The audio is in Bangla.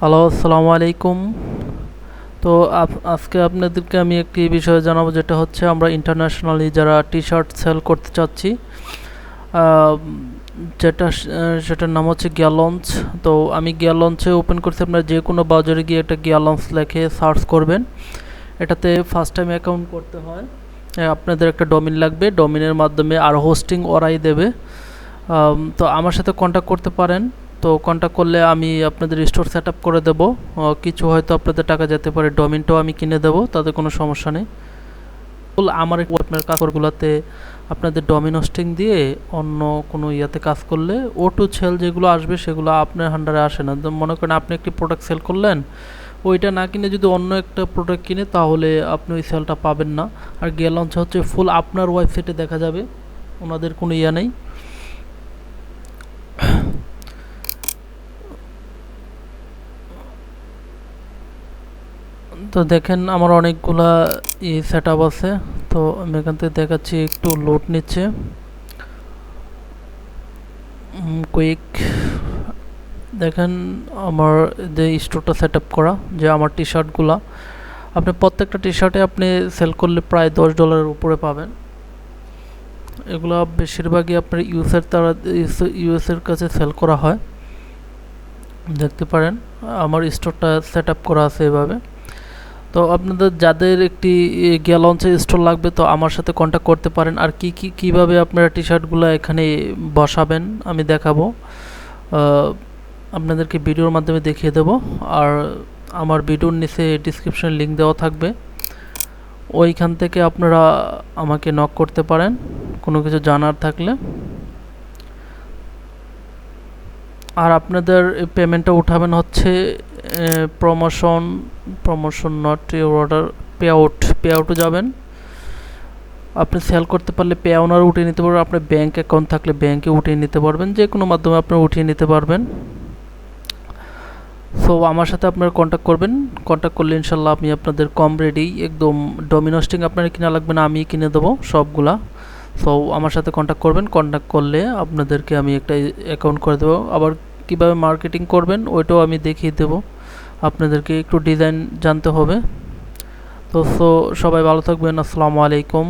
হ্যালো, আসসালামু আলাইকুম। তো আজকে আপনাদেরকে আমি একটি বিষয় জানাবো, যেটা হচ্ছে আমরা ইন্টারন্যাশনালি যারা টি শার্ট সেল করতে চাচ্ছি, আহ, সেটার নাম হচ্ছে গিয়ারলঞ্চ। তো আমি গিয়ারলঞ্চে ওপেন করছি। আপনারা যে কোনো বাজারে গিয়ে একটা গিয়ারলঞ্চ লেখে সার্চ করবেন। এটাতে ফার্স্ট টাইম অ্যাকাউন্ট করতে হয়। আপনাদের একটা ডোমিন লাগবে, ডোমিনের মাধ্যমে আর হোস্টিং ওরাই দেবে। তো আমার সাথে কন্ট্যাক্ট করতে পারেন। তো কন্ট্যাক্ট করলে আমি আপনাদের স্টোর সেট আপ করে দেবো। কিছু হয়তো আপনাদের টাকা যেতে পারে, ডোমিনটাও আমি কিনে দেবো, তাতে কোনো সমস্যা নেই। আমার আপনার কাজগুলোতে আপনাদের ডোমিন হোস্টিং দিয়ে অন্য কোনো ইয়াতে কাজ করলে ও টু সেল যেগুলো আসবে সেগুলো আপনার হান্ডারে আসে না। মনে করেন আপনি একটি প্রোডাক্ট সেল করলেন, ওইটা না কিনে যদি অন্য একটা প্রোডাক্ট কিনে, তাহলে আপনি ওই সেলটা পাবেন না। আর গিয়ারলঞ্চ হচ্ছে ফুল আপনার ওয়েবসাইটে দেখা যাবে, ওনাদের কোনো ইয়া নেই। তো দেখেন আমার অনেকগুলা সেট আপ আছে। তো আমি এখান থেকে দেখাচ্ছি, একটু লোড নিচ্ছে কুইক। দেখেন আমার যে স্টোরটা সেট আপ করা, যে আমার টি শার্টগুলা, আপনি প্রত্যেকটা টি শার্টে আপনি সেল করলে প্রায় $10 উপরে পাবেন। এগুলো বেশিরভাগই আপনার ইউএসের কাছে সেল করা হয়। দেখতে পারেন আমার স্টোরটা সেট আপ করা আছে এভাবে। তো আপনাদের যাদের একটি গিয়ারলঞ্চের স্টোর লাগবে, তো আমার সাথে কন্ট্যাক্ট করতে পারেন। আর কীভাবে আপনারা টি শার্টগুলো এখানে বসাবেন আমি দেখাবো, আপনাদেরকে ভিডিওর মাধ্যমে দেখিয়ে দেব। আর আমার ভিডিওর নিচে ডিসক্রিপশনে লিঙ্ক দেওয়া থাকবে, ওইখান থেকে আপনারা আমাকে নক করতে পারেন কোনো কিছু জানার থাকলে। আর আপনাদের পেমেন্টটা উঠাবেন হচ্ছে প্রমোশন নট ইউর অর্ডার, পে আউটে যাবেন। আপনি সেল করতে পারলে পে আউনার উঠিয়ে নিতে পারবেন, আপনার ব্যাঙ্ক অ্যাকাউন্ট থাকলে ব্যাঙ্কে উঠিয়ে নিতে পারবেন, যে কোনো মাধ্যমে আপনি উঠিয়ে নিতে পারবেন। সো আমার সাথে আপনারা কন্ট্যাক্ট করবেন। কন্ট্যাক্ট করলে ইনশাল্লাহ আমি আপনাদের কম রেডি একদম ডোমিন হোস্টিং আপনারা কিনা লাগবে না, আমি কিনে দেবো সবগুলা। সো আমার সাথে কন্ট্যাক্ট করবেন। কন্ট্যাক্ট করলে আপনাদেরকে আমি একটা অ্যাকাউন্ট করে দেবো। আবার কীভাবে মার্কেটিং করবেন ওইটাও আমি দেখিয়ে দেবো। আপনাদেরকে একটু ডিজাইন জানতে হবে। তো সবাই ভালো থাকবেন। আসসালামু আলাইকুম।